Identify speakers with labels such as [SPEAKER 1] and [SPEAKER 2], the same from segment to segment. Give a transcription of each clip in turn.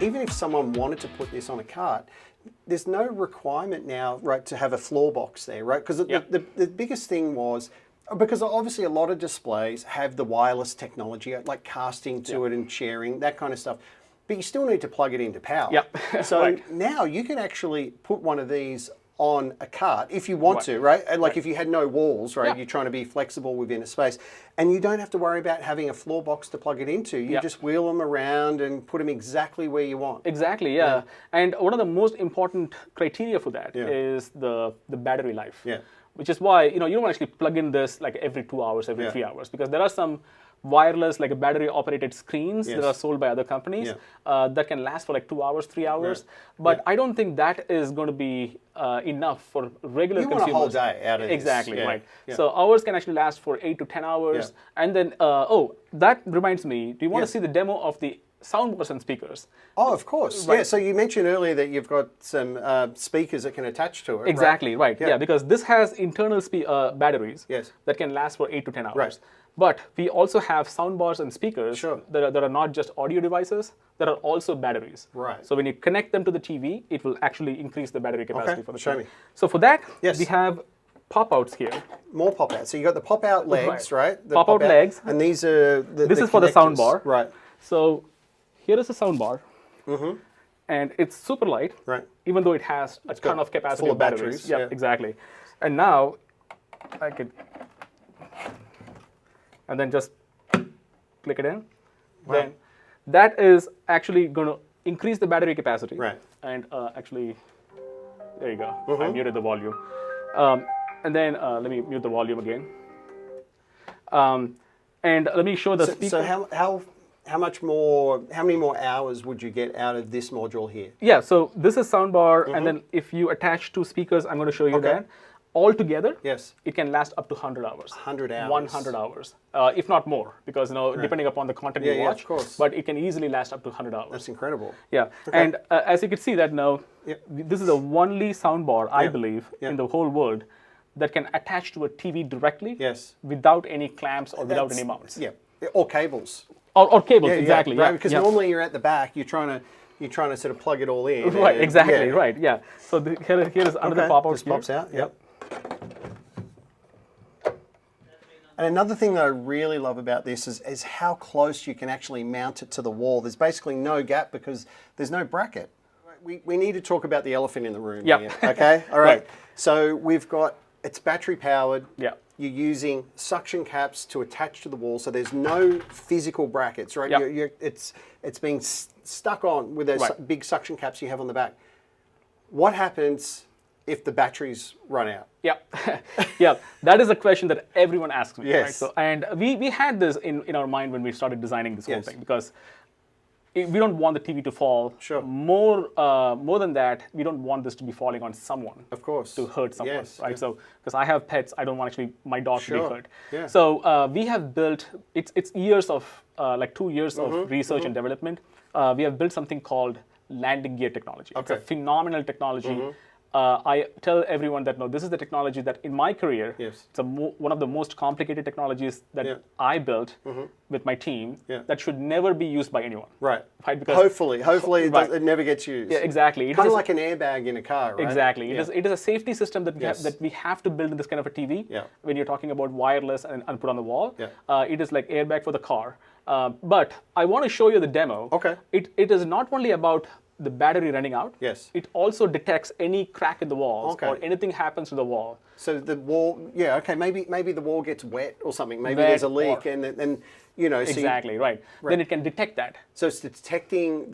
[SPEAKER 1] even if someone wanted to put this on a cart, there's no requirement now, right, to have a floor box there, right? Because the biggest thing was, because obviously a lot of displays have the wireless technology, like casting to it and sharing, that kind of stuff. But you still need to plug it into power. So now you can actually put one of these on a cart if you want to, right? And like if you had no walls, right? You're trying to be flexible within a space, and you don't have to worry about having a floor box to plug it into. You just wheel them around and put them exactly where you want.
[SPEAKER 2] Exactly, yeah. And one of the most important criteria for that is the battery life. Which is why you don't actually plug in this like every 2 hours, every 3 hours, because there are some wireless, like battery operated screens that are sold by other companies that can last for like 2 hours, 3 hours. But I don't think that is going to be enough for regular consumers.
[SPEAKER 1] You want a whole day out of
[SPEAKER 2] this. Right. So ours can actually last for 8 to 10 hours. And then, that reminds me, do you want to see the demo of the soundbars and speakers?
[SPEAKER 1] Oh, of course. Yeah, so you mentioned earlier that you've got some speakers that can attach to it.
[SPEAKER 2] Exactly, right. Yeah, because this has internal batteries that can last for 8 to 10 hours. But we also have soundbars and speakers that are not just audio devices, that are also batteries. So when you connect them to the TV, it will actually increase the battery capacity for the TV.
[SPEAKER 1] Show me.
[SPEAKER 2] So for that, we have pop-outs here.
[SPEAKER 1] More pop-outs. So you got the pop-out legs, right? The
[SPEAKER 2] pop-out legs.
[SPEAKER 1] And these are
[SPEAKER 2] this is for the soundbar.
[SPEAKER 1] Right.
[SPEAKER 2] So here is the soundbar. And it's super light, even though it has a ton of capacity
[SPEAKER 1] full of
[SPEAKER 2] batteries.
[SPEAKER 1] batteries.
[SPEAKER 2] Exactly. And now I could, and then just click it in. Then that is actually going to increase the battery capacity. And actually, there you go. I muted the volume. And then let me mute the volume again. And let me show the speaker.
[SPEAKER 1] So how many more hours would you get out of this module here?
[SPEAKER 2] Yeah, so this is soundbar, and then if you attach two speakers, I'm going to show you that. All together, it can last up to 100 hours.
[SPEAKER 1] 100 hours.
[SPEAKER 2] 100 hours, if not more, because depending upon the content you watch.
[SPEAKER 1] Of course.
[SPEAKER 2] But it can easily last up to 100 hours.
[SPEAKER 1] That's incredible.
[SPEAKER 2] Yeah, and as you can see that now, this is the only soundbar, I believe, in the whole world that can attach to a TV directly without any clamps or without any mounts.
[SPEAKER 1] Or cables.
[SPEAKER 2] Or cables, exactly.
[SPEAKER 1] Right, because normally you're at the back, you're trying to sort of plug it all in.
[SPEAKER 2] Right, exactly, right, yeah. So here is another pop-out.
[SPEAKER 1] Just pops out, And another thing that I really love about this is how close you can actually mount it to the wall. There's basically no gap because there's no bracket. We need to talk about the elephant in the room here, okay? All right, so we've got, it's battery powered. You're using suction caps to attach to the wall, so there's no physical brackets, right? It's being stuck on with those big suction caps you have on the back. What happens if the batteries run out?
[SPEAKER 2] That is a question that everyone asks me. Right? So, and we had this in our mind when we started designing this whole thing, because we don't want the TV to fall. More than that, we don't want this to be falling on someone.
[SPEAKER 1] Of course.
[SPEAKER 2] To hurt someone, right? So, because I have pets, I don't want actually my dog to be hurt. So we have built, it's years of, like 2 years of research and development. We have built something called landing gear technology. It's a phenomenal technology. I tell everyone that, no, this is the technology that in my career, it's one of the most complicated technologies that I built with my team that should never be used by anyone.
[SPEAKER 1] Right? Because hopefully it never gets used.
[SPEAKER 2] Yeah, exactly.
[SPEAKER 1] Kind of like an airbag in a car, right?
[SPEAKER 2] Exactly. It is a safety system that we have to build in this kind of a TV when you're talking about wireless and put on the wall. It is like airbag for the car. But I want to show you the demo. It is not only about the battery running out. It also detects any crack in the walls or anything happens to the wall.
[SPEAKER 1] So the wall, maybe the wall gets wet or something. Maybe there's a leak, and you know.
[SPEAKER 2] Exactly, right. Then it can detect that.
[SPEAKER 1] So it's detecting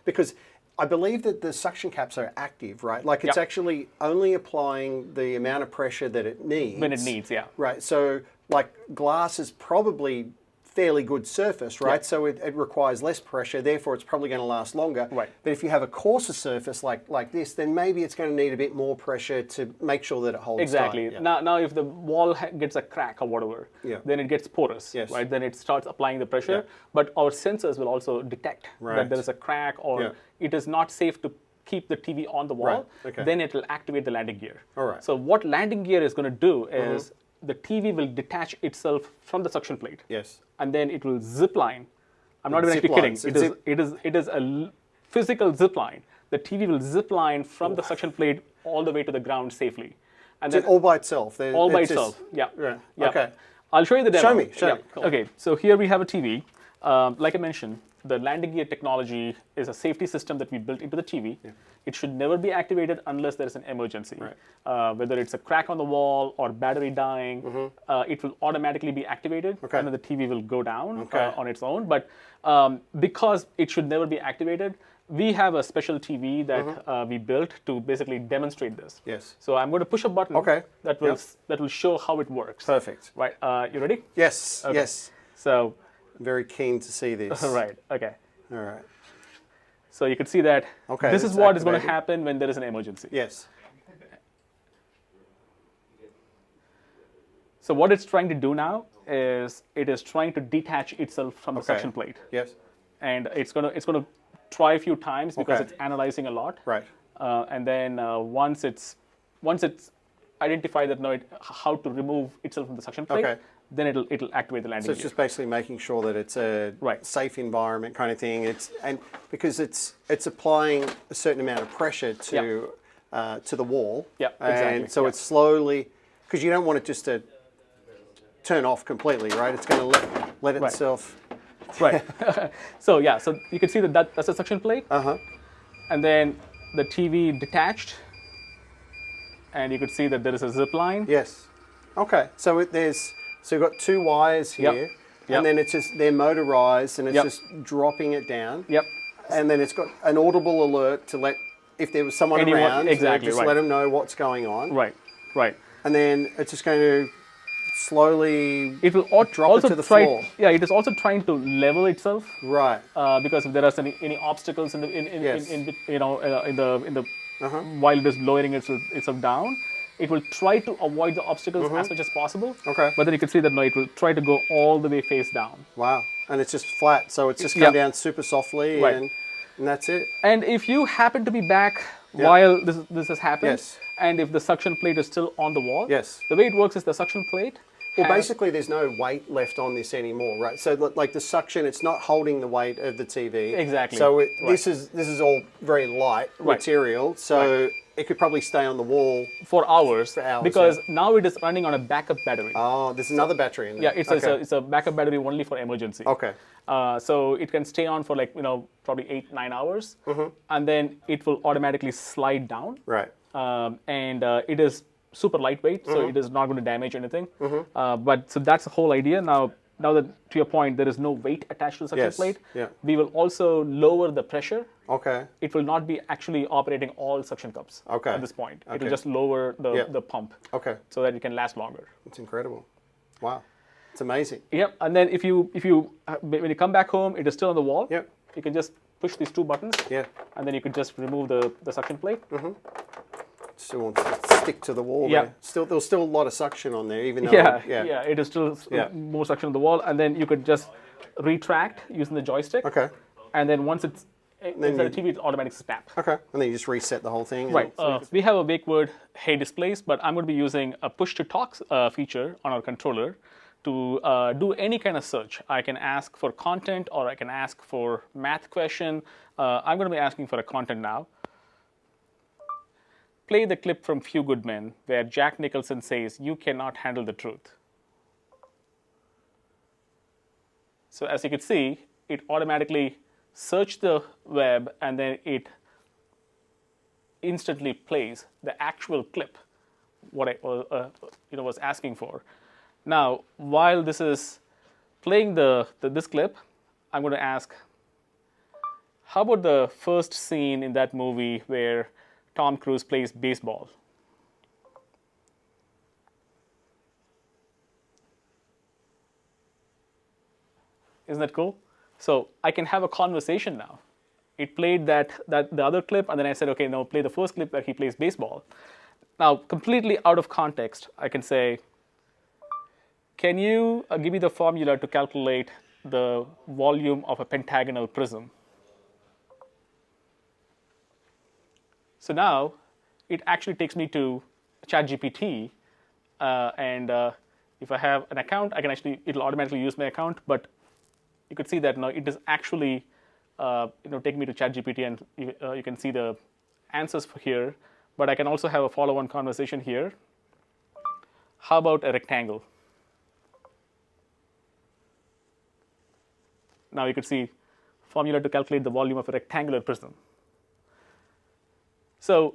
[SPEAKER 1] because I believe that the suction caps are active, right? Like it's actually only applying the amount of pressure that it needs.
[SPEAKER 2] When it needs,
[SPEAKER 1] Right. So like glass is probably fairly good surface, right? So it requires less pressure, therefore it's probably going to last longer. But if you have a coarser surface like this, then maybe it's going to need a bit more pressure to make sure that it holds tight.
[SPEAKER 2] Now if the wall gets a crack or whatever, then it gets porous, right? Then it starts applying the pressure, but our sensors will also detect that there is a crack or it is not safe to keep the TV on the wall. Then it will activate the landing gear. So what landing gear is going to do is the TV will detach itself from the suction plate. And then it will zip line. I'm not even actually kidding. It is a physical zip line. The TV will zip line from the suction plate all the way to the ground safely. And
[SPEAKER 1] then all by itself?
[SPEAKER 2] All by itself, yeah.
[SPEAKER 1] Okay.
[SPEAKER 2] I'll show you the demo.
[SPEAKER 1] Show me. Cool.
[SPEAKER 2] Okay, so here we have a TV. Like I mentioned, the landing gear technology is a safety system that we built into the TV. Yeah. It should never be activated unless there is an emergency. Right. Whether it's a crack on the wall or battery dying, it will automatically be activated, and then the TV will go down on its own. But because it should never be activated, we have a special TV that we built to basically demonstrate this.
[SPEAKER 1] Yes.
[SPEAKER 2] So I'm going to push a button that will show how it works.
[SPEAKER 1] Perfect.
[SPEAKER 2] Right. You ready?
[SPEAKER 1] Yes. Okay. Yes.
[SPEAKER 2] So
[SPEAKER 1] I'm very keen to see this.
[SPEAKER 2] Right. Okay.
[SPEAKER 1] All right.
[SPEAKER 2] So you can see that this is what is going to happen when there is an emergency.
[SPEAKER 1] Yes.
[SPEAKER 2] So what it's trying to do now is it is trying to detach itself from the suction plate.
[SPEAKER 1] Yes.
[SPEAKER 2] And it's going to try a few times because it's analyzing a lot.
[SPEAKER 1] Right.
[SPEAKER 2] And then once it's identified that how to remove itself from the suction plate, then it'll activate the landing gear.
[SPEAKER 1] So it's just basically making sure that it's a safe environment kind of thing. And because it's applying a certain amount of pressure to the wall.
[SPEAKER 2] Yeah. Exactly.
[SPEAKER 1] And so it's slowly, because you don't want it just to turn off completely, right? It's going to let itself.
[SPEAKER 2] Right. So you can see that's a suction plate. And then the TV detached, and you could see that there is a zip line.
[SPEAKER 1] Yes. Okay. So you've got two wires here, and then they're motorized, and it's just dropping it down.
[SPEAKER 2] Yep.
[SPEAKER 1] And then it's got an audible alert to let, if there was someone around, let them know what's going on.
[SPEAKER 2] Right. Right.
[SPEAKER 1] And then it's just going to slowly drop
[SPEAKER 2] also
[SPEAKER 1] it to the floor.
[SPEAKER 2] Yeah, it is also trying to level itself.
[SPEAKER 1] Right.
[SPEAKER 2] Because if there are any obstacles in the while it is lowering itself down, it will try to avoid the obstacles as much as possible.
[SPEAKER 1] Okay.
[SPEAKER 2] But then you can see that it will try to go all the way face down.
[SPEAKER 1] Wow. And it's just flat, so it's just come down super softly, and that's it.
[SPEAKER 2] And if you happen to be back while this has happened, and if the suction plate is still on the wall, the way it works is the suction plate.
[SPEAKER 1] Well, basically, there's no weight left on this anymore, right? So, like the suction, it's not holding the weight of the TV.
[SPEAKER 2] Exactly.
[SPEAKER 1] So this is all very light material. So it could probably stay on the wall
[SPEAKER 2] for hours. Because now it is running on a backup battery.
[SPEAKER 1] Oh, there's another battery in there.
[SPEAKER 2] Yeah, it's a backup battery only for emergency.
[SPEAKER 1] Okay.
[SPEAKER 2] So it can stay on for probably 8-9 hours, and then it will automatically slide down.
[SPEAKER 1] Right.
[SPEAKER 2] And it is super lightweight, so it is not going to damage anything. But so that's the whole idea. Now that, to your point, there is no weight attached to the suction plate, we will also lower the pressure.
[SPEAKER 1] Okay.
[SPEAKER 2] It will not be actually operating all suction cups at this point. It will just lower the pump so that it can last longer.
[SPEAKER 1] It's incredible. Wow. It's amazing.
[SPEAKER 2] Yep. And then if you when you come back home, it is still on the wall.
[SPEAKER 1] Yep.
[SPEAKER 2] You can just push these two buttons.
[SPEAKER 1] Yeah.
[SPEAKER 2] And then you can just remove the suction plate.
[SPEAKER 1] Still wants to stick to the wall.
[SPEAKER 2] Yeah.
[SPEAKER 1] There's still a lot of suction on there, even though.
[SPEAKER 2] It is still more suction on the wall, and then you could just retract using the joystick.
[SPEAKER 1] Okay.
[SPEAKER 2] And then once it's inside the TV, it's automatic snap.
[SPEAKER 1] Okay. And then you just reset the whole thing.
[SPEAKER 2] Right. We have a wake word, hey displace, but I'm going to be using a push to talk feature on our controller to do any kind of search. I can ask for content, or I can ask for math question. I'm going to be asking for a content now. Play the clip from Few Good Men where Jack Nicholson says, "You cannot handle the truth." So as you can see, it automatically searched the web, and then it instantly plays the actual clip, what I was asking for. Now, while this is playing this clip, I'm going to ask, how about the first scene in that movie where Tom Cruise plays baseball? Isn't that cool? So I can have a conversation now. It played the other clip, and then I said, okay, now play the first clip where he plays baseball. Now, completely out of context, I can say, can you give me the formula to calculate the volume of a pentagonal prism? So now, it actually takes me to ChatGPT, and if I have an account, it'll automatically use my account, but you could see that now it is actually take me to ChatGPT and you can see the answers here. But I can also have a follow-on conversation here. How about a rectangle? Now you could see formula to calculate the volume of a rectangular prism. So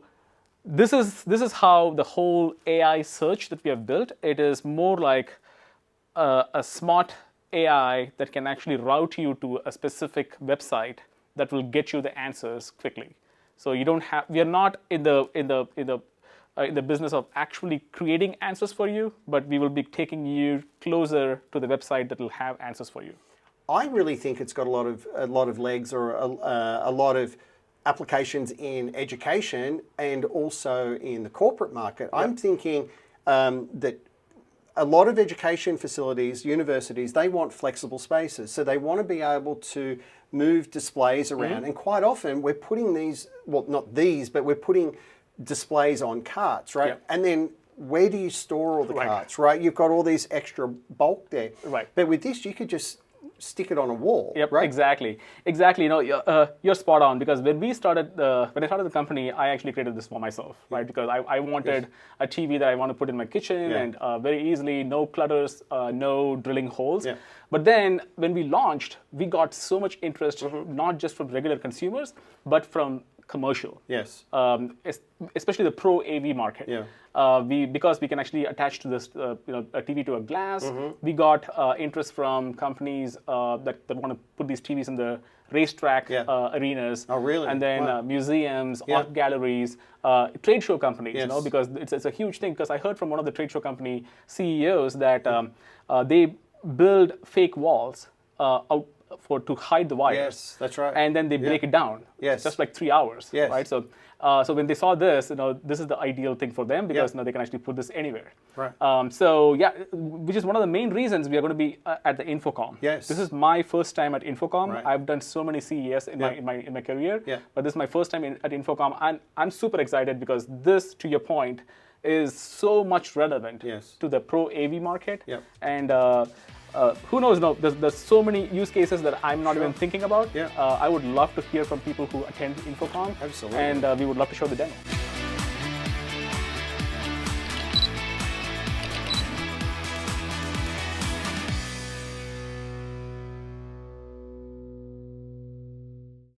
[SPEAKER 2] this is how the whole AI search that we have built. It is more like a smart AI that can actually route you to a specific website that will get you the answers quickly. So you don't have. We are not in the business of actually creating answers for you, but we will be taking you closer to the website that will have answers for you.
[SPEAKER 1] I really think it's got a lot of legs, or a lot of applications in education and also in the corporate market. Yep. I'm thinking that a lot of education facilities, universities, they want flexible spaces. So they want to be able to move displays around. And quite often we're putting these, well, not these, but we're putting displays on carts, right? Yep. And then where do you store all the carts, right? You've got all these extra bulk there.
[SPEAKER 2] Right.
[SPEAKER 1] But with this, you could just stick it on a wall.
[SPEAKER 2] Yep,
[SPEAKER 1] right?
[SPEAKER 2] Exactly. You're spot on, because when I started the company, I actually created this for myself, right? Because I wanted a TV that I want to put in my kitchen and very easily, no clutters, no drilling holes. Yeah. But then when we launched, we got so much interest, not just from regular consumers, but from commercial.
[SPEAKER 1] Yes.
[SPEAKER 2] Especially the pro AV market. Yeah. Because we can actually attach to this, a TV to a glass. We got interest from companies that want to put these TVs in the racetrack arenas.
[SPEAKER 1] Oh, really?
[SPEAKER 2] And then museums, art galleries, trade show companies. Because it's a huge thing. Because I heard from one of the trade show company CEOs that they build fake walls to hide the wires.
[SPEAKER 1] Yes, that's right.
[SPEAKER 2] And then they break it down.
[SPEAKER 1] Yes.
[SPEAKER 2] Just like 3 hours.
[SPEAKER 1] Yes.
[SPEAKER 2] Right. So when they saw this, this is the ideal thing for them, because they can actually put this anywhere.
[SPEAKER 1] Right.
[SPEAKER 2] Which is one of the main reasons we are going to be at the InfoComm.
[SPEAKER 1] Yes.
[SPEAKER 2] This is my first time at InfoComm.
[SPEAKER 1] Right.
[SPEAKER 2] I've done so many CES in my career.
[SPEAKER 1] Yeah.
[SPEAKER 2] But this is my first time at InfoComm, and I'm super excited because this, to your point, is so much relevant to the pro AV market.
[SPEAKER 1] Yep.
[SPEAKER 2] And who knows? No, there's so many use cases that I'm not even thinking about.
[SPEAKER 1] Yeah.
[SPEAKER 2] I would love to hear from people who attend InfoComm.
[SPEAKER 1] Absolutely.
[SPEAKER 2] And we would love to show the demo.